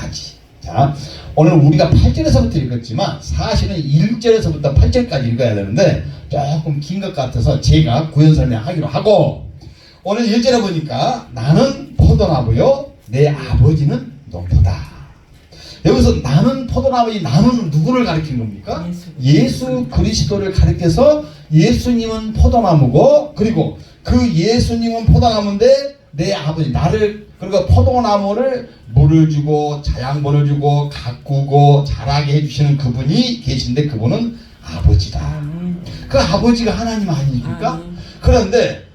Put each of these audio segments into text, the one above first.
가지. 자, 오늘 우리가 8절에서부터 읽었지만 사실은 1절에서부터 8절까지 읽어야 되는데 조금 긴 것 같아서 제가 구현 설명하기로 하고, 오늘 1절에 보니까 나는 포도나무요 내 아버지는 농부다. 여기서 나는 포도나무니, 나는 누구를 가리키는 겁니까? 예수 그리스도를 가리켜서 예수님은 포도나무고, 그리고 그 예수님은 포도나무인데 내 아버지, 나를, 그리고 포도나무를 물을 주고 자양분을 주고 가꾸고 자라게 해주시는 그분이 계신데 그분은 아버지다. 그 아버지가 하나님 아닙니까? 그런데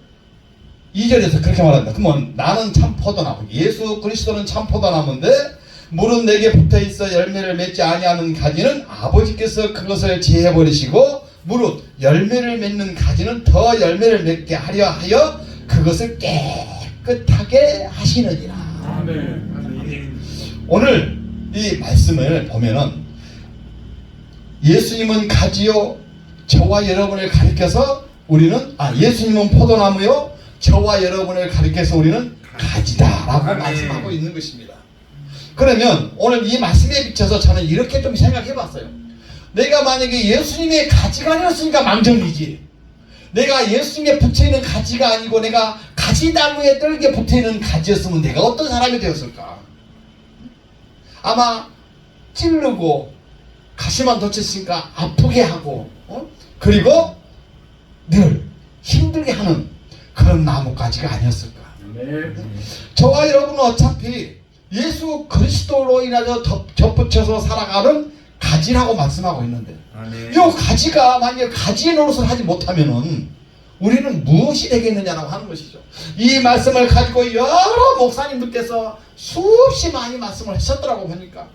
2절에서 그렇게 말한다. 그러면 나는 참 포도나무, 예수 그리스도는 참 포도나무인데 물은 내게 붙어있어 열매를 맺지 아니하는 가지는 아버지께서 그것을 제해버리시고 무릇 열매를 맺는 가지는 더 열매를 맺게 하려 하여 그것을 깨끗하게 하시느니라. 아멘. 오늘 이 말씀을 보면은 예수님은 가지요 저와 여러분을 가리켜서 우리는, 예수님은 포도나무요 저와 여러분을 가리켜서 우리는 가지다라고 아멘. 말씀하고 있는 것입니다. 그러면 오늘 이 말씀에 비춰서 저는 이렇게 좀 생각해 봤어요. 내가 만약에 예수님의 가지가 아니었으니까 망정이지, 내가 예수님에 붙어있는 가지가 아니고 내가 가지나무에 떨게 붙어있는 가지였으면 내가 어떤 사람이 되었을까? 아마 찌르고 가시만 덧쳤으니까 아프게 하고, 그리고 늘 힘들게 하는 그런 나뭇가지가 아니었을까? 저와 여러분은 어차피 예수 그리스도로 인하여 접붙여서 살아가는 가지라고 말씀하고 있는데, 이 가지가 만약에 가지의 노릇을 하지 못하면은 우리는 무엇이 되겠느냐라고 하는 것이죠. 이 말씀을 가지고 여러 목사님들께서 수없이 많이 말씀을 하셨더라고 보니까,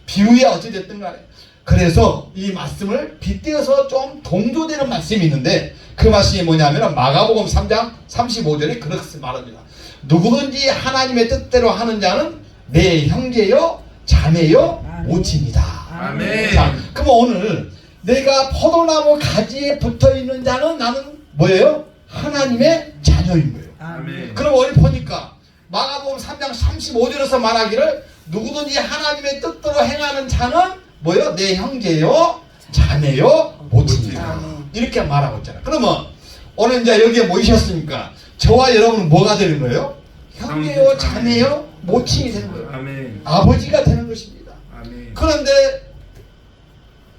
비유에 어찌됐든 간에. 그래서 이 말씀을 빗대어서 좀 동조되는 말씀이 있는데, 그 말씀이 뭐냐면 마가복음 3장 35절에 그렇게 말합니다. 누구든지 하나님의 뜻대로 하는 자는 내 형제요 자매요 모친이다. 아멘. 자, 그럼 오늘 내가 포도나무 가지에 붙어있는 자는 나는 뭐예요? 하나님의 자녀인 거예요. 아멘. 그럼 어디 보니까 마가복음 3장 35절에서 말하기를 누구든지 하나님의 뜻대로 행하는 자는 뭐예요? 내 형제요 자매요 모친이다. 이렇게 말하고 있잖아요. 그러면 오늘 이제 여기에 모이셨으니까 저와 여러분은 뭐가 되는 거예요? 형제요 자매요 모친이 되는 거예요. 아멘. 아버지가 되는 것입니다. 아멘. 그런데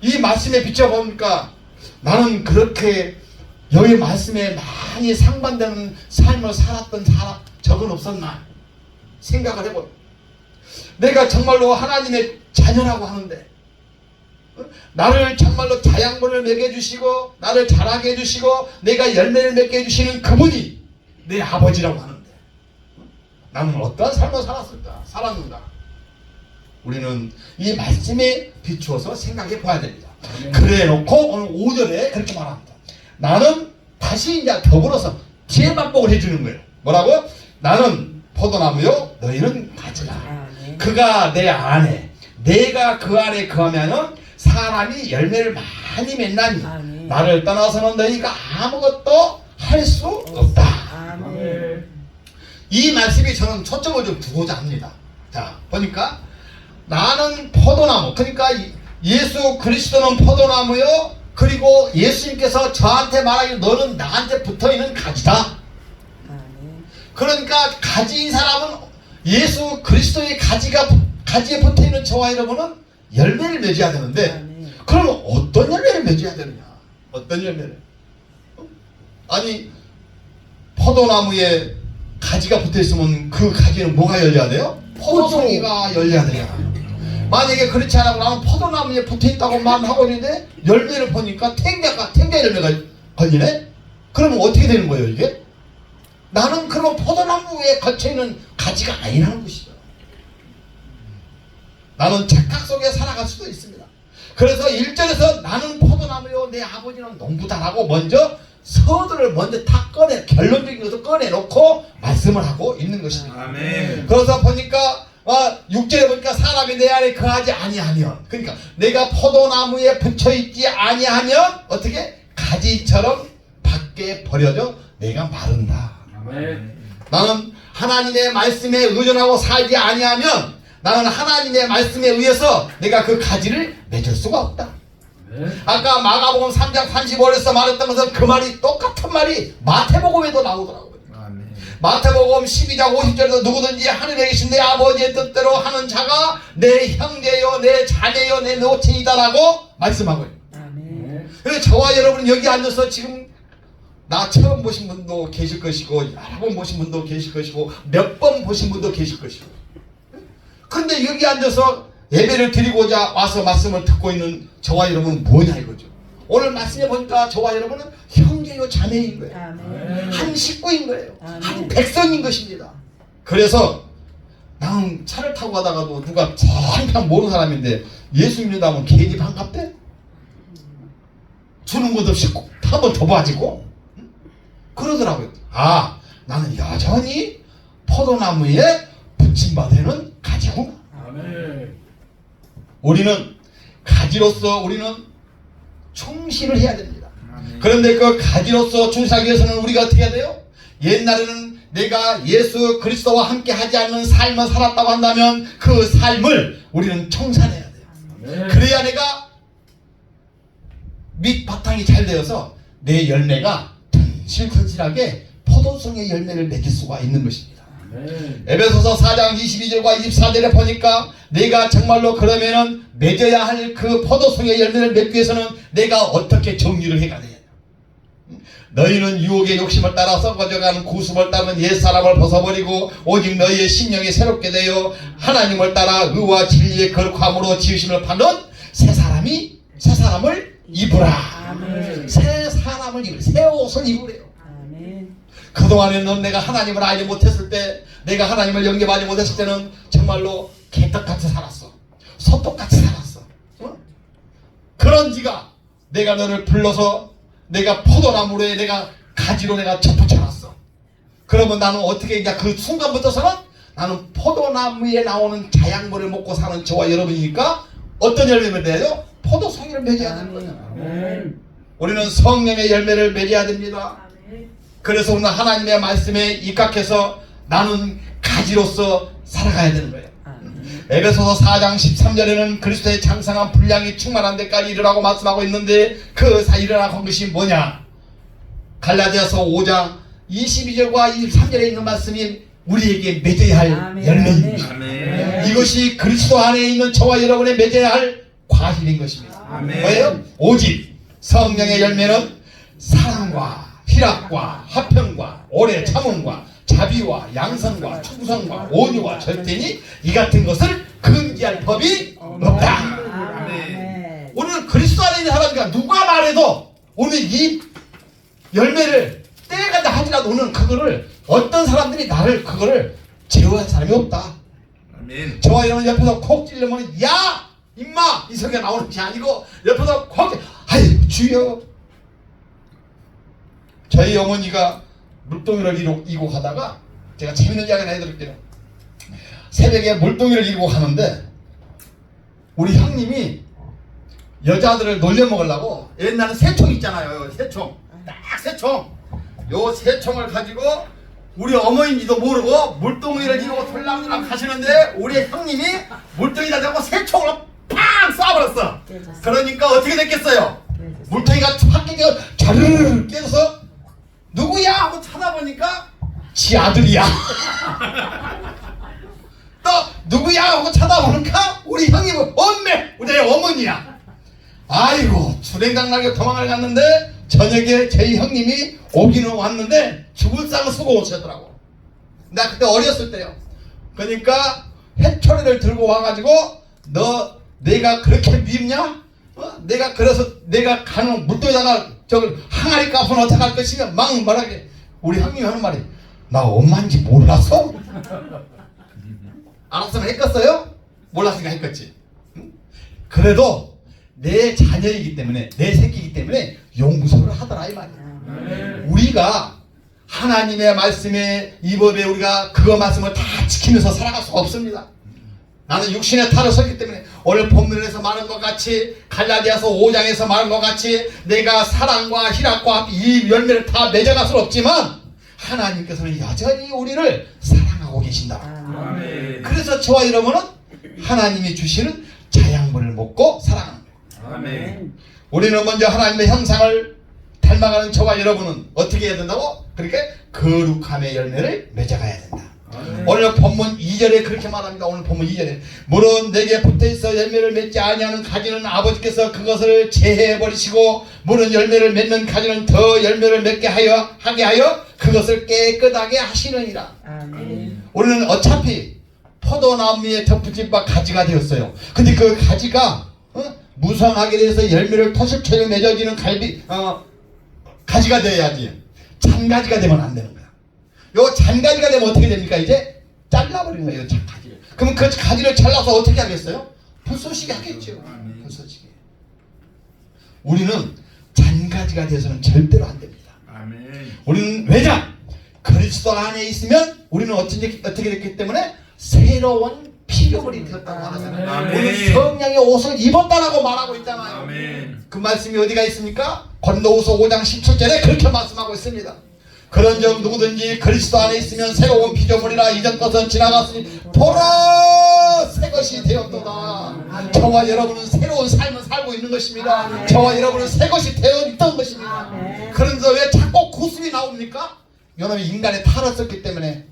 이 말씀에 비춰보니까 나는 그렇게 여기 말씀에 많이 상반되는 삶을 살았던 적은 없었나 생각을 해보요. 내가 정말로 하나님의 자녀라고 하는데, 나를 정말로 자양분을 먹여주시고 나를 자라게 해주시고 내가 열매를 맺게 해주시는 그분이 내 아버지라고 하는데 나는 어떠한 삶을 살았는가? 우리는 이 말씀에 비추어서 생각해 봐야 됩니다. 그래 놓고 오늘 5절에 그렇게 말합니다. 나는 다시 이제 더불어서 뒤에 반복을 해주는 거예요. 뭐라고? 나는 포도나무요 너희는 가지라. 그가 내 안에 내가 그 안에 거하면은 사람이 열매를 많이 맺나니 나를 떠나서는 너희가 아무것도 할 수 없다. 이 말씀이 저는 초점을 좀 두고자 합니다. 자, 보니까 나는 포도나무, 그러니까 예수 그리스도는 포도나무요, 그리고 예수님께서 저한테 말하기를 너는 나한테 붙어있는 가지다. 그러니까 가지인 사람은 예수 그리스도의 가지에 붙어있는 저와 여러분은 열매를 맺어야 되는데, 그러면 어떤 열매를 맺어야 되느냐? 어떤 열매를? 아니, 포도나무에 가지가 붙어있으면 그 가지는 뭐가 열려야 돼요? 포도송이가 열려야 돼요. 만약에 그렇지 않고 나는 포도나무에 붙어있다고 말하고 있는데 열매를 보니까 탱자 열매가 걸리네? 그러면 어떻게 되는 거예요 이게? 나는 그런 포도나무에 걸쳐있는 가지가 아니라는 것이죠. 나는 착각 속에 살아갈 수도 있습니다. 그래서 1절에서 나는 포도나무요 내 아버지는 농부다라고 먼저 서두를 먼저 다 결론적인 것을 꺼내놓고 말씀을 하고 있는 것입니다. 아멘. 그래서 보니까 6절에 보니까 사람이 내 안에 거하지 아니하면, 그러니까 내가 포도나무에 붙여있지 아니하면 어떻게? 가지처럼 밖에 버려져 내가 마른다. 아멘. 나는 하나님의 말씀에 의존하고 살지 아니하면 나는 하나님의 말씀에 의해서 내가 그 가지를 맺을 수가 없다. 아까 마가복음 3장 35절에서 말했던 것은 그 말이 똑같은 말이 마태복음에도 나오더라고요. 마태복음 12장 50절에서 누구든지 하늘에 계신 내 아버지의 뜻대로 하는 자가 내 형제요 내 자매요 내 모친이다라고 말씀하고 있어요. 그래서 저와 여러분은 여기 앉아서 지금 나 처음 보신 분도 계실 것이고 여러 번 보신 분도 계실 것이고 몇 번 보신 분도 계실 것이고, 근데 여기 앉아서 예배를 드리고자 와서 말씀을 듣고 있는 저와 여러분은 뭐냐 이거죠. 오늘 말씀해 보니까 저와 여러분은 형제요 자매인 거예요. 아멘. 한 식구인 거예요. 아멘. 한 백성인 것입니다. 그래서 나는 차를 타고 가다가도 누가 전혀 모르는 사람인데 예수 믿는다 하면 괜히 반갑대? 주는 것도 없이 한 번 더 봐지고 그러더라고요. 아, 나는 여전히 포도나무에 붙임받는 가지구나. 우리는 가지로서 우리는 충실을 해야 됩니다. 그런데 그 가지로서 충실하기 위해서는 우리가 어떻게 해야 돼요? 옛날에는 내가 예수 그리스도와 함께 하지 않는 삶을 살았다고 한다면 그 삶을 우리는 청산해야 돼요. 그래야 내가 밑바탕이 잘 되어서 내 열매가 튼실튼실하게 포도송의 열매를 맺을 수가 있는 것입니다. 에베소서 4장 22절과 24절에 보니까 내가 정말로 그러면은 맺어야 할 그 포도송의 열매를 맺기 위해서는 내가 어떻게 정리를 해가야 되냐. 너희는 유혹의 욕심을 따라 썩어져가는 구습을 따르는 옛사람을 벗어버리고 오직 너희의 심령이 새롭게 되어 하나님을 따라 의와 진리의 거룩함으로 지으심을 받는 새 사람을 입으라. 아멘. 새 사람을 입으라. 새 옷을 입으래요. 아멘. 그동안에는 내가 하나님을 알지 못했을 때, 내가 하나님을 영접하지 못했을 때는 정말로 개떡같이 살았어. 소떡같이 살았어. 어? 그런지가 내가 너를 불러서 내가 포도나무에 내가 가지로 내가 접붙여놨어. 그러면 나는 어떻게 이제 그 순간부터서는 나는 포도나무에 나오는 자양물을 먹고 사는 저와 여러분이니까 어떤 열매를 맺어요? 포도송이를 맺어야 되는 거잖아. 우리는 성령의 열매를 맺어야 됩니다. 그래서 우리는 하나님의 말씀에 입각해서 나는 가지로서 살아가야 되는 거예요. 에베소서 4장 13절에는 그리스도의 장성한 분량이 충만한 데까지 이르라고 말씀하고 있는데 그 이르라고 한 것이 뭐냐? 갈라디아서 5장 22절과 23절에 있는 말씀이 우리에게 맺어야 할 아멘. 열매입니다. 아멘. 이것이 그리스도 안에 있는 저와 여러분의 맺어야 할 과실인 것입니다. 아멘. 뭐예요? 오직 성령의 열매는 사랑과 희락과 화평과 오래 참음과 자비와 양선과 충성과 온유와 절대니 이 같은 것을 금지할 법이 없다. 아멘. 오늘 그리스도 안에 있는 사람이니까 누가 말해도 오늘 이 열매를 떼간다 하더라도 오늘 그거를 어떤 사람들이 나를 그거를 제어할 사람이 없다. 아멘. 저와 여러분 옆에서 콕 찔르면 야 임마 이 소리가 나오는 것이 아니고 옆에서 콕 아이 주여. 저희 어머니가 물동이를 이고 가다가 제가 재밌는 이야기 하나 해드릴게요. 새벽에 물동이를 이고 가는데 우리 형님이 여자들을 놀려먹으려고 옛날에 새총 있잖아요. 새총 딱 새총 요 새총을 가지고 우리 어머니도 모르고 물동이를 이고 털랑털랑 가시는데 우리 형님이 물동이다 잡고 새총으로 팡 쏴버렸어. 그러니까 어떻게 됐겠어요? 물동이가 확 깨져 자르르 깨져서 누구야? 하고 찾아보니까 지 아들이야. 또 누구야? 하고 찾아보니까 우리 형님은 엄매 우리 어머니야. 아이고 주랭강나게 도망을 갔는데 저녁에 저희 형님이 오기는 왔는데 죽을 상을 쓰고 오셨더라고. 나 그때 어렸을 때요. 그러니까 해초리를 들고 와가지고 너 내가 그렇게 밉냐? 내가 그래서 내가 가는 물도에다가 저걸 항아리 값은 어떻게 할 것이냐 막 말하게 우리 형님이 하는 말이 나 엄마인지 몰랐어? 알았으면 했겠어요? 몰랐으니까 했겠지. 응? 그래도 내 자녀이기 때문에 내 새끼이기 때문에 용서를 하더라 이 말이야. 우리가 하나님의 말씀에 이 법에 우리가 그 말씀을 다 지키면서 살아갈 수가 없습니다. 나는 육신의 탈을 섰기 때문에 오늘 본문에서 말한 것 같이 갈라디아서 5장에서 말한 것 같이 내가 사랑과 희락과 이 열매를 다 맺어갈 수는 없지만 하나님께서는 여전히 우리를 사랑하고 계신다. 아멘. 그래서 저와 여러분은 하나님이 주시는 자양분을 먹고 살아가는 거예요. 아멘. 우리는 먼저 하나님의 형상을 닮아가는 저와 여러분은 어떻게 해야 된다고? 그렇게 거룩함의 열매를 맺어가야 된다. 오늘 본문 2절에 그렇게 말합니다. 오늘 본문 2절에 물은 내게 붙어있어 열매를 맺지 아니하는 가지는 아버지께서 그것을 제해버리시고 물은 열매를 맺는 가지는 더 열매를 맺게 하게 하여 그것을 깨끗하게 하시느니라. 아멘. 우리는 어차피 포도나무 위에 덮부집과 가지가 되었어요. 근데 그 가지가 무성하게 돼서 열매를 토실처럼 맺어지는 가지가 돼야지. 잔가지가 되면 안 되는 거야. 요 잔가지가 되면 어떻게 됩니까? 이제 잘라버리는 거예요. 가지를. 그럼 그 가지를 잘라서 어떻게 하겠어요? 불쏘시게 하겠죠. 불쏘시게. 우리는 잔가지가 돼서는 절대로 안 됩니다. 아멘. 우리는 왜냐? 그리스도 안에 있으면 우리는 어떻게 됐기 때문에 새로운 피조물이 되었다고 하잖아요. 아멘. 우리는 성령의 옷을 입었다라고 말하고 있잖아요. 아멘. 그 말씀이 어디가 있습니까? 고린도후서 5장 17절에 그렇게 말씀하고 있습니다. 그런즉 누구든지 그리스도 안에 있으면 새로운 피조물이라 이전 것은 지나갔으니 보라 새 것이 되었도다. 저와 여러분은 새로운 삶을 살고 있는 것입니다. 저와 여러분은 새 것이 되어 있던 것입니다. 그런데 왜 자꾸 구습이 나옵니까? 여러분이 인간에 탈었었기 때문에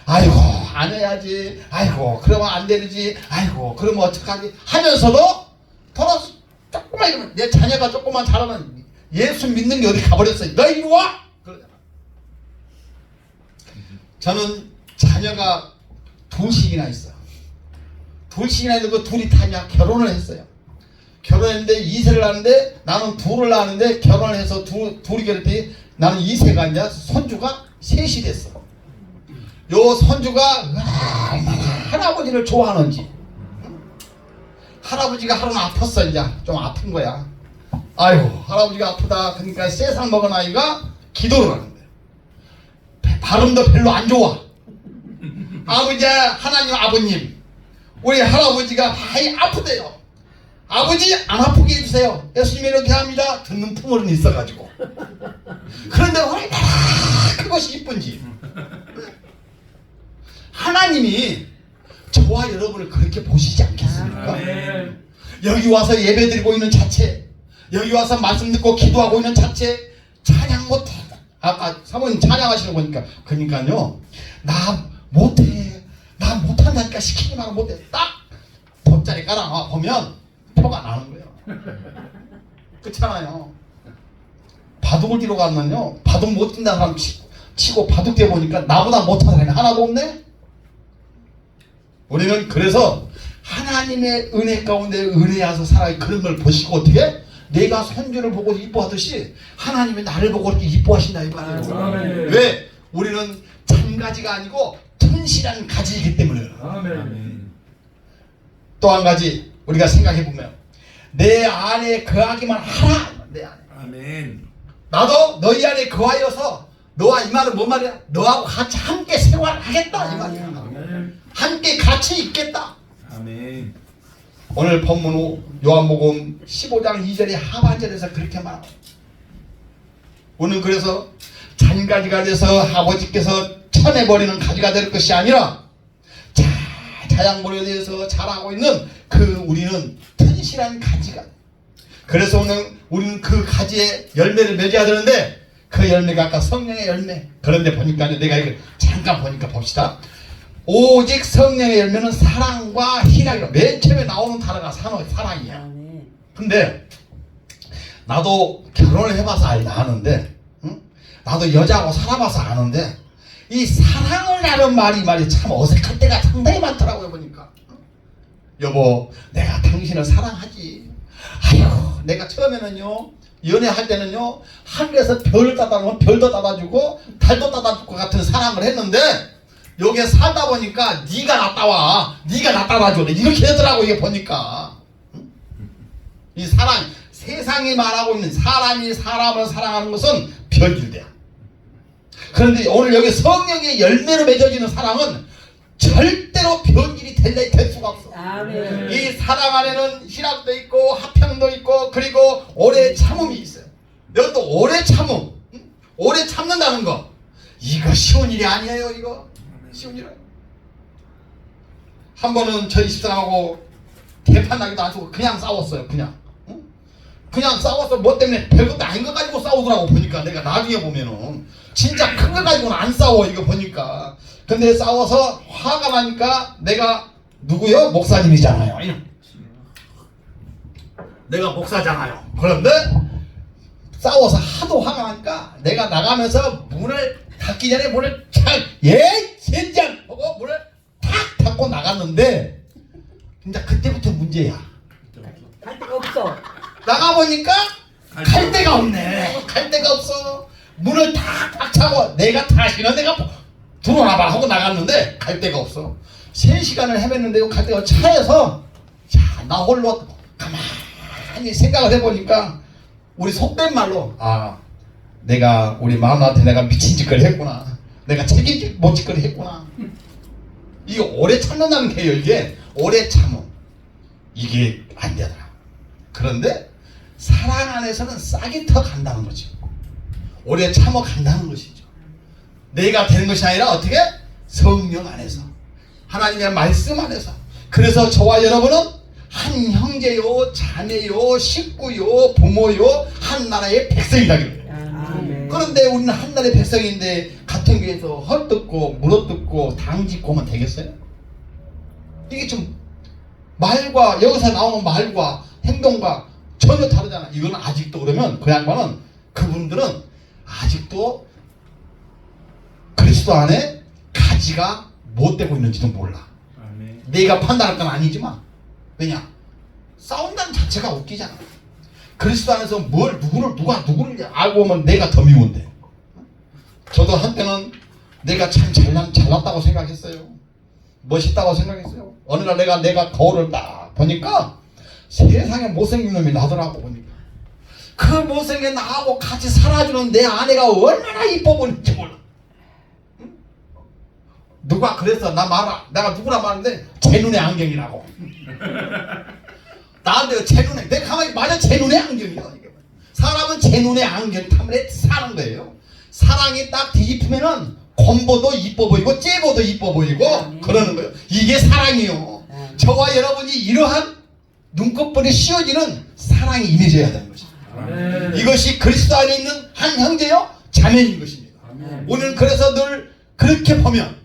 아이고 안 해야지, 아이고 그러면 안 되지, 아이고 그러면 어떡하지 하면서도 돌아서 조금만 이러면 내 자녀가 조금만 잘하면 예수 믿는 게 어디 가버렸어. 너 이리 와! 그러잖아. 저는 자녀가 둘씩이나 있어. 둘씩이나 있는 거 둘이 다냐 결혼을 했어요. 결혼했는데 2세를 낳았는데 나는 둘을 낳았는데 결혼을 해서 둘이 결혼했더니 나는 2세가 아니라 손주가 셋이 됐어. 요 손주가 얼마나 할아버지를 좋아하는지. 할아버지가 하루는 아팠어. 이제 좀 아픈 거야. 아이고 할아버지가 아프다. 그러니까 세상 먹은 아이가 기도를 하는 거야. 발음도 별로 안 좋아. 아버지, 하나님 아버님, 우리 할아버지가 많이 아프대요. 아버지 안 아프게 해주세요. 예수님이 이렇게 합니다. 듣는 풍월은 있어가지고. 그런데 얼마나 그것이 이쁜지. 하나님이 저와 여러분을 그렇게 보시지 않겠습니까? 아멘. 여기 와서 예배 드리고 있는 자체, 여기 와서 말씀 듣고 기도하고 있는 자체, 찬양 못해. 아까 사모님 찬양하시는 거니까. 그러니까요, 나 못해. 나 못한다니까 시키기만 하면 못해. 딱 돗자리 깔아놔 보면 표가 나는 거예요. 그렇잖아요. 바둑을 뒤로 가면요, 바둑 못 뛴다는 사람 치고 바둑 뛰어 보니까 나보다 못한 사람이 하나도 없네. 우리는 그래서 하나님의 은혜 가운데 은혜야서 살아. 그런 걸 보시고 어떻게? 내가 손주를 보고 이뻐하듯이 하나님이 나를 보고 이렇게 이뻐하신다 이 말이에요. 왜? 우리는 잔가지가 아니고 튼실한 가지이기 때문에. 아멘. 또 한 가지 우리가 생각해 보면 내 안에 거하기만 하라. 내 안에. 아멘. 나도 너희 안에 거하여서 너와 이 말은 뭔 말이야? 너하고 같이 함께 생활하겠다 이 말이야. 아멘. 함께 같이 있겠다. 아멘. 오늘 본문 후 요한복음 15장 2절의 하반절에서 그렇게 말합니다. 우리는 그래서 잔가지가 돼서 아버지께서 쳐내버리는 가지가 될 것이 아니라 자양분에 대해서 자라고 있는 우리는 튼실한 가지가. 그래서 오늘 우리는 그 가지에 열매를 맺어야 되는데 그 열매가 아까 성령의 열매. 그런데 보니까 내가 이거 잠깐 보니까 봅시다. 오직 성령의 열매는 사랑과 희락이라. 맨 처음에 나오는 단어가 사랑이야. 근데 나도 결혼을 해봐서 아는데, 응? 나도 여자하고 살아봐서 아는데 이 사랑을 하는 말이 참 어색할 때가 상당히 많더라고요. 보니까. 여보 내가 당신을 사랑하지. 아유 내가 처음에는요 연애할 때는요 하늘에서 별을 따다주면 별도 따다주고 달도 따다줄 것 같은 사랑을 했는데 여기에 살다 보니까 네가 낫다와 네가 낫다와줘 이렇게 되더라고. 이게 보니까. 이 사랑, 세상이 말하고 있는 사람이 사람을 사랑하는 것은 별일대야. 그런데 오늘 여기 성령의 열매로 맺어지는 사랑은 절대로 변질이 될 수가 없어. 아멘. 이 사랑 안에는 희락도 있고 화평도 있고 그리고 오래 참음이 있어요. 이것도 오래 참음, 오래 참는다는 거 이거 쉬운 일이 아니에요. 이거 쉬운 일 아니에요. 한 번은 저희 집사람하고 개판나기도 안 쓰고 그냥 싸웠어요. 그냥. 응? 그냥 싸워서 뭐 때문에 별것도 아닌 거 가지고 싸우더라고. 보니까 내가 나중에 보면은 진짜 큰 거 가지고는 안 싸워. 이거 보니까. 근데 싸워서 화가 나니까 내가 누구요? 목사님이잖아요. 내가 목사잖아요. 그런데 싸워서 하도 화가 나니까 내가 나가면서 문을 닫기 전에 문을 젠장 하고 문을 탁 닫고 나갔는데 진짜 그때부터 문제야. 갈 데가 없어. 나가보니까 갈 데가 없네. 갈 데가 없어. 문을 탁 차고 내가 다시는 내가 들어와봐 하고 나갔는데 갈 데가 없어. 3시간을 헤맸는데 갈 데가 차에서 나 홀로 가만히 생각을 해보니까 우리 속된 말로 내가 우리 마누라한테 내가 미친 짓거리 했구나. 내가 책임질 못 짓거리 했구나. 이게 오래 참는다는 게요. 이게 오래 참어. 이게 안 되더라. 그런데 사랑 안에서는 싹이 터 간다는 거죠. 오래 참어 간다는 것이죠. 내가 되는 것이 아니라 어떻게? 성령 안에서. 하나님의 말씀 안에서. 그래서 저와 여러분은 한 형제요, 자매요, 식구요, 부모요, 한 나라의 백성이다. 아멘. 그런데 우리는 한 나라의 백성인데 같은 교회에서 헐뜯고 물어뜯고 당짓고 하면 되겠어요? 이게 좀 말과 여기서 나오는 말과 행동과 전혀 다르잖아. 이건 아직도 그러면 그 양반은 그분들은 아직도 그리스도 안에 가지가 못 되고 있는지도 몰라. 아멘. 내가 판단할 건 아니지만 왜냐? 싸운다는 자체가 웃기잖아. 그리스도 안에서 누가 누구를 알고 오면 내가 더 미운데. 저도 한때는 내가 참 잘났다고 생각했어요. 멋있다고 생각했어요. 어느 날 내가 거울을 딱 보니까 세상에 못생긴 놈이 나더라고. 보니까 그 못생긴 나하고 같이 살아주는 내 아내가 얼마나 이뻐 보이는지 몰라. 응? 누가 그래서 내가 누구나 말하는데 제 눈의 안경이라고. 나한테 제 눈에 내가 가만히 맞아 제 눈의 안경이야. 사람은 제 눈의 안경 때문에 사는 거예요. 사랑이 딱 뒤집히면은 곰보도 이뻐 보이고 째보도 이뻐 보이고 그러는 거예요. 이게 사랑이요. 저와 여러분이 이러한 눈꺼풀이 씌워지는 사랑이 임해져야 되는 것입니다. 아멘. 이것이 그리스도 안에 있는 한 형제요 자매인 것입니다. 아멘. 우리는 그래서 늘 그렇게 보면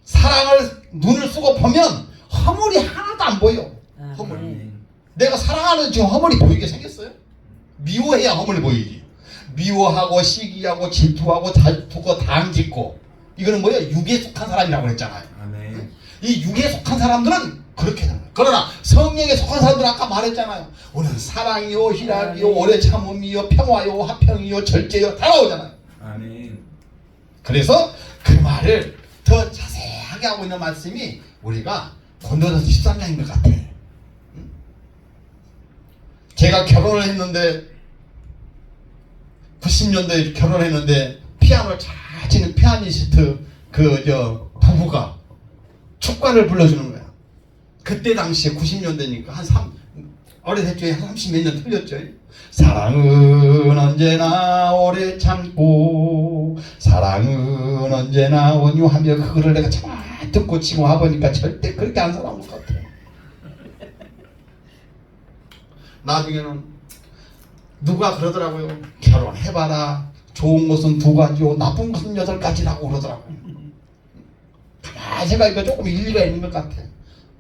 사랑을 눈을 쓰고 보면 허물이 하나도 안 보여. 허물. 아멘. 내가 사랑하는 지금 허물이 보이게 생겼어요? 미워해야 허물이 보이지. 미워하고 시기하고 질투하고 다투고 당짓고 이거는 뭐야? 육에 속한 사람이라고 그랬잖아요. 아멘. 이 육에 속한 사람들은 그렇게 되는 거예요. 그러나 성령에 속한 사람들은 아까 말했잖아요. 우리는 사랑이요 희락이요 오래 참음이요 평화요 화평이요 절제요 다 나오잖아요. 아멘. 그래서 그 말을 더 자세하게 하고 있는 말씀이 우리가 고린도전서 13장인 것 같아. 제가 결혼을 했는데 90년대에 결혼했는데 피아노를 잘 치는 피아니스트 부부가 축가를 불러주는 거야. 그때 당시에 90년대니까 어렸을 한 30몇 년 틀렸죠. 사랑은 언제나 오래 참고 사랑은 언제나 온유하며 그거를 내가 잘 듣고 지금 와보니까 절대 그렇게 안 살아온 것 같아. 나중에는 누가 그러더라고요. 결혼해봐라. 좋은 것은 2가지요 나쁜 것은 8가지라고 그러더라고요. 가만히 생각하니까 조금 일리가 있는 것 같아.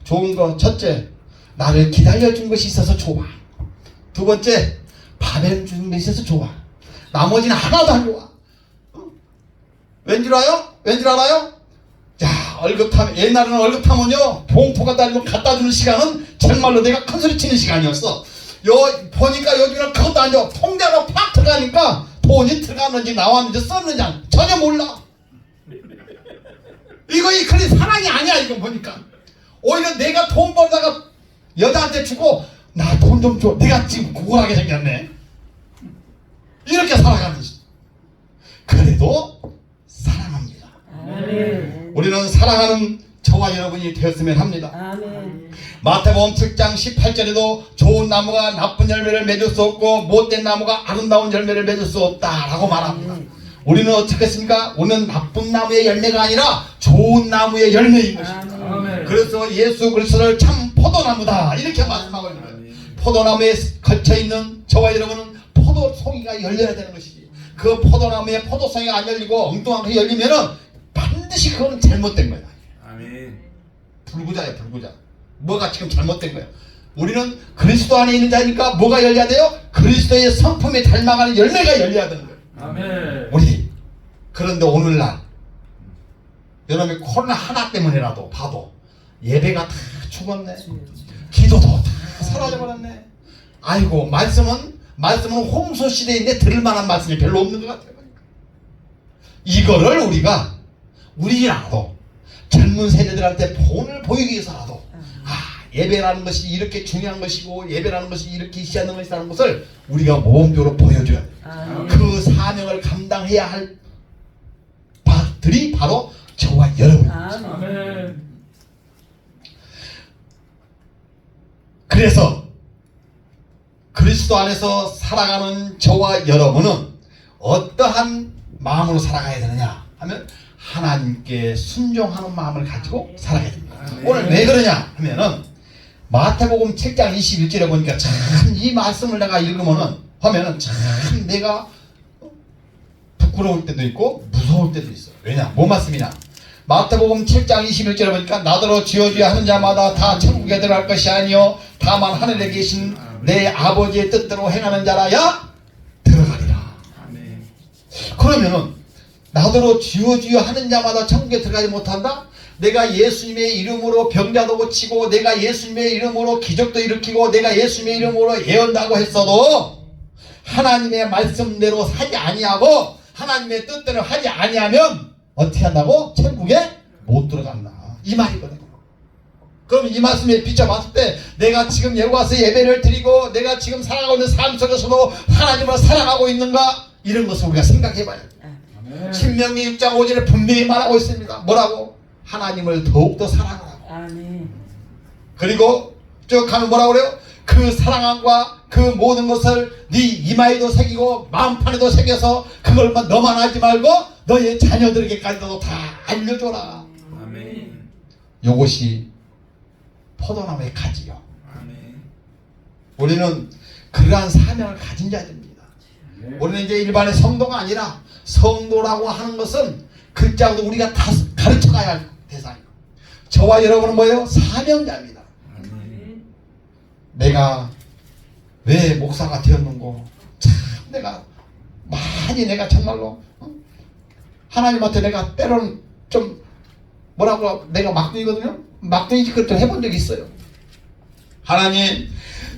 좋은 거 첫째, 나를 기다려준 것이 있어서 좋아. 2번째, 밥해 주는 게 있어서 좋아. 나머지는 하나도 안 좋아. 왠줄 알아요? 왠줄 알아요? 자, 옛날에는 월급하면요 봉투가 달리고 갖다 주는 시간은 정말로 내가 큰소리 치는 시간이었어. 보니까 요즘은 그것도 아니죠. 통장으로 팍 들어가니까 돈이 들어갔는지 나왔는지 썼는지 전혀 몰라. 이 그리 사랑이 아니야. 이거 보니까 오히려 내가 돈 벌다가 여자한테 주고 나 돈 좀 줘. 내가 지금 구걸하게 생겼네. 이렇게 살아가는 시. 그래도 사랑합니다. 아멘. 우리는 사랑하는 저와 여러분이 되었으면 합니다. 아멘. 마태복음 7장 18절에도 좋은 나무가 나쁜 열매를 맺을 수 없고 못된 나무가 아름다운 열매를 맺을 수 없다라고 말합니다. 우리는 어떻겠습니까? 우리는 나쁜 나무의 열매가 아니라 좋은 나무의 열매인 것입니다. 아멘. 그래서 예수 그리스도를 참 포도나무다 이렇게 말씀하고 있는 거예요. 포도나무에 걸쳐있는 저와 여러분은 포도송이가 열려야 되는 것이지. 그 포도나무에 포도송이가 안 열리고 엉뚱한 게 열리면은 반드시 그건 잘못된 거야. 아멘. 불구자예요, 불구자. 뭐가 지금 잘못된 거예요. 우리는 그리스도 안에 있는 자니까 뭐가 열려야 돼요? 그리스도의 성품에 닮아가는 열매가 열려야 되는 거예요. 아멘. 우리. 그런데 오늘날 여러분이 코로나 하나 때문에라도 봐도 예배가 다 죽었네. 기도도 다 사라져버렸네. 아이고 말씀은 홍수 시대인데 들을 만한 말씀이 별로 없는 것 같아요. 이거를 우리라도 젊은 세대들한테 본을 보이기 위해서라도 예배라는 것이 이렇게 중요한 것이고 예배라는 것이 이렇게 시하는 것이라는 것을 우리가 모범적으로 보여줘야 돼요. 그 사명을 감당해야 할 바들이 바로 저와 여러분입니다. 아멘. 그래서 그리스도 안에서 살아가는 저와 여러분은 어떠한 마음으로 살아가야 되느냐 하면 하나님께 순종하는 마음을 가지고 살아가야 됩니다. 오늘 왜 그러냐 하면은 마태복음 7장 21절에 보니까 참 이 말씀을 내가 읽으면은 하면은 참 내가 부끄러울 때도 있고 무서울 때도 있어. 왜냐? 뭐 말씀이냐? 마태복음 7장 21절에 보니까 나더러 지어주야 하는 자마다 다 천국에 들어갈 것이 아니요 다만 하늘에 계신 내 아버지의 뜻대로 행하는 자라야 들어가리라. 아멘. 그러면은 나더러 지어주야 하는 자마다 천국에 들어가지 못한다? 내가 예수님의 이름으로 병자도 고치고 내가 예수님의 이름으로 기적도 일으키고 내가 예수님의 이름으로 예언다고 했어도 하나님의 말씀대로 하지 아니하고 하나님의 뜻대로 하지 아니하면 어떻게 한다고? 천국에 못 들어간다. 이 말이거든요. 그럼 이 말씀에 비춰봤을 때 내가 지금 여기 와서 예배를 드리고 내가 지금 살아가고 있는 삶 속에서도 하나님을 사랑하고 있는가? 이런 것을 우리가 생각해봐야 돼요. 신명기 6장 5절에 분명히 말하고 있습니다. 뭐라고? 하나님을 더욱더 사랑하라고. 아멘. 그리고 쭉 가면 뭐라고 그래요? 그 사랑함과 그 모든 것을 네 이마에도 새기고 마음판에도 새겨서 그걸 너만 하지 말고 너의 자녀들에게까지도 다 알려줘라. 아멘. 요것이 포도나무의 가지요. 아멘. 우리는 그러한 사명을 가진 자들입니다. 우리는 이제 일반의 성도가 아니라 성도라고 하는 것은 글자도 우리가 다 가르쳐가야 할 대상이고 저와 여러분은 뭐예요? 사명자입니다. 아멘. 내가 왜 목사가 되었는고 참 내가 많이 내가 정말로 하나님한테 내가 때로는 좀 뭐라고 내가 막둥이거든요. 막둥이 짓거리를 해본 적이 있어요. 하나님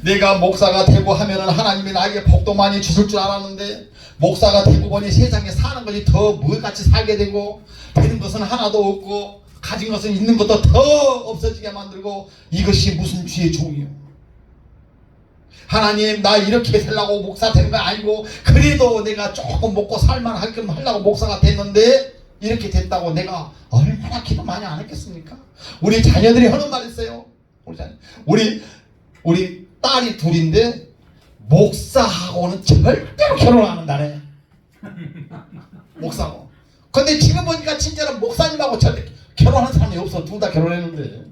내가 목사가 되고 하면은 하나님이 나에게 복도 많이 주실 줄 알았는데 목사가 되고 보니 세상에 사는 것이 더 무엇같이 살게 되고 되는 것은 하나도 없고 가진 것은 있는 것도 더 없어지게 만들고 이것이 무슨 주의 종이요. 하나님 나 이렇게 살라고 목사 되는 거 아니고 그래도 내가 조금 먹고 살만할 겸 하려고 목사가 됐는데 이렇게 됐다고 내가 얼마나 기도 많이 안 했겠습니까? 우리 자녀들이 하는 말 있어요. 우리 딸이 둘인데 목사하고는 절대로 결혼 안 한다네. 목사하고. 근데 지금 보니까 진짜로 목사님하고 절대 결혼한 사람이 없어. 둘 다 결혼했는데.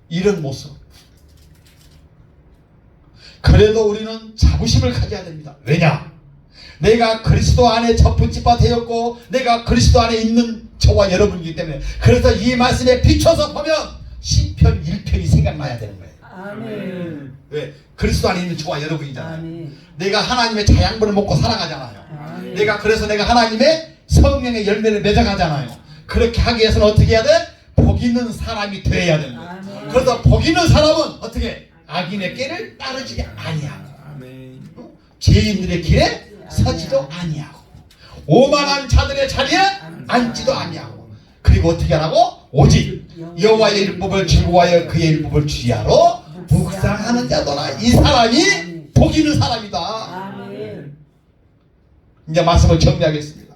이런 모습. 그래도 우리는 자부심을 가져야 됩니다. 왜냐? 내가 그리스도 안에 접붙집바 되었고 내가 그리스도 안에 있는 저와 여러분이기 때문에 그래서 이 말씀에 비춰서 보면 시편 1편이 생각나야 되는 거예요. 아멘. 왜? 그리스도 안에 있는 저와 여러분이잖아요. 아멘. 내가 하나님의 자양분을 먹고 살아가잖아요. 아멘. 그래서 내가 하나님의 성령의 열매를 맺어가잖아요. 그렇게 하기 위해서는 어떻게 해야 돼? 복 있는 사람이 되어야 되는 거예요. 아멘. 그래서 복 있는 사람은 어떻게? 악인의 길을 따르지 아니하고 아멘. 죄인들의 길에 서지도 아니하고 오만한 자들의 자리에 앉지도 아니하고 그리고 어떻게 하라고? 오직 여호와의 율법을 즐거워하여 그의 율법을 주야로 묵상하는 자도라. 이 사람이 복 있는 사람이다. 아멘. 이제 말씀을 정리하겠습니다.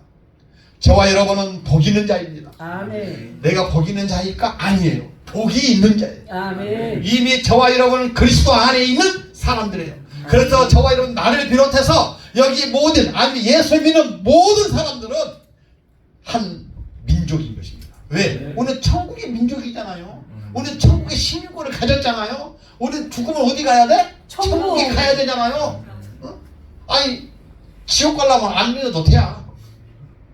저와 여러분은 복 있는 자입니다. 아멘. 내가 복 있는 자일까? 아니에요. 복이 있는 자예요. 아멘. 이미 저와 여러분은 그리스도 안에 있는 사람들이에요. 그래서 저와 여러분 나를 비롯해서 여기 모든 아니 예수 믿는 모든 사람들은 한 민족인 것입니다. 왜? 우리는 천국의 민족이잖아요. 우리는 천국의 시민권을 가졌잖아요. 우리는 죽으면 어디 가야 돼? 천국. 천국에 가야 되잖아요. 어? 아니 지옥 가려면 안 믿어도 돼야.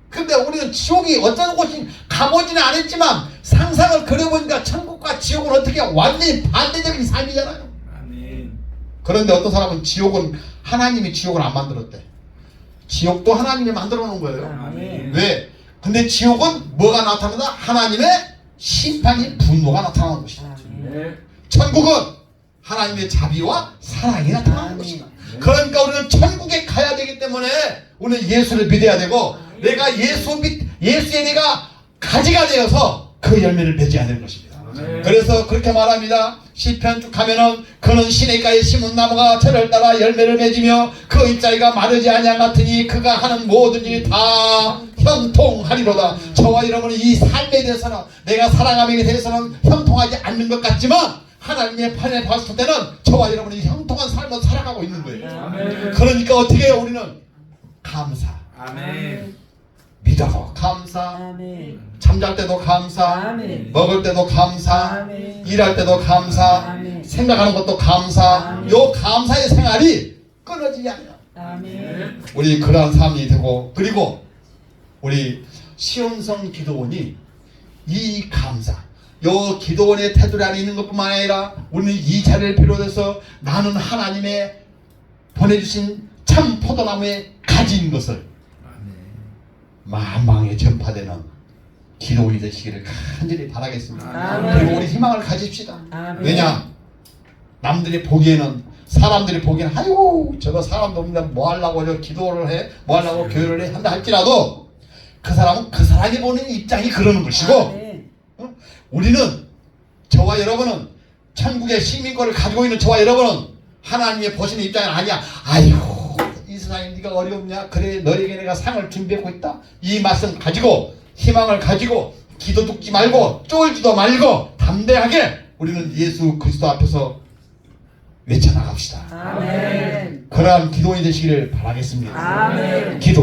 근데 우리는 지옥이 어떤 곳이 가보지는 않았지만 상상을 그려보니까 천국과 지옥은 어떻게 완전히 반대적인 삶이잖아요. 아멘. 그런데 어떤 사람은 지옥은 하나님이 지옥을 안 만들었대. 지옥도 하나님이 만들어 놓은 거예요. 아멘. 왜? 근데 지옥은 뭐가 나타난다? 하나님의 심판이 분노가 나타나는 것이다. 네. 천국은 하나님의 자비와 사랑이 나타나는 것이다. 그러니까 우리는 천국에 가야 되기 때문에 우리는 예수를 믿어야 되고 내가 예수의 내가 가지가 되어서 그 열매를 맺어야 되는 것입니다. 그래서 그렇게 말합니다. 시편 쭉 가면은 그는 시냇가에 심은 나무가 저를 따라 열매를 맺으며 그 잎사귀가 마르지 아니한 같으니 그가 하는 모든 일이 다 형통하리로다. 저와 여러분은 이 삶에 대해서는 내가 살아감에 대해서는 형통하지 않는 것 같지만 하나님의 판에 봤을 때는 저와 여러분이 형통한 삶을 살아가고 있는 거예요. 아멘. 그러니까 어떻게 해요? 우리는 감사, 아멘. 믿어 감사, 아멘. 잠잘 때도 감사, 아멘. 먹을 때도 감사, 아멘. 일할 때도 감사, 아멘. 생각하는 것도 감사. 아멘. 요 감사의 생활이 끊어지지 않아요. 아멘. 우리 그러한 삶이 되고, 그리고 우리 시온성 기도원이 이 감사, 요 기도원의 테두리 안에 있는 것뿐만 아니라 우리는 이 자리를 비롯해서 나는 하나님의 보내주신 참 포도나무에 가진 것을 만방에 전파되는 기도원이 되시기를 간절히 바라겠습니다. 아멘. 그리고 우리 희망을 가집시다. 아멘. 왜냐? 남들이 보기에는, 사람들이 보기에는 아이고 저거 사람도 없는데 뭐 하려고 저 기도를 해, 뭐 하려고 교회를 해 한다 할지라도 그 사람은 그 사람이 보는 입장이 그러는 것이고, 아멘. 우리는, 저와 여러분은 천국의 시민권을 가지고 있는 저와 여러분은 하나님의 보시는 입장은 아니야. 아이고 이 세상에 네가 어려웠냐? 그래 너에게 내가 상을 준비하고 있다. 이 말씀 가지고 희망을 가지고 기도 죽지 말고 쫄지도 말고 담대하게 우리는 예수 그리스도 앞에서 외쳐나갑시다. 아멘. 그러한 기도원이 되시기를 바라겠습니다. 아멘. 기도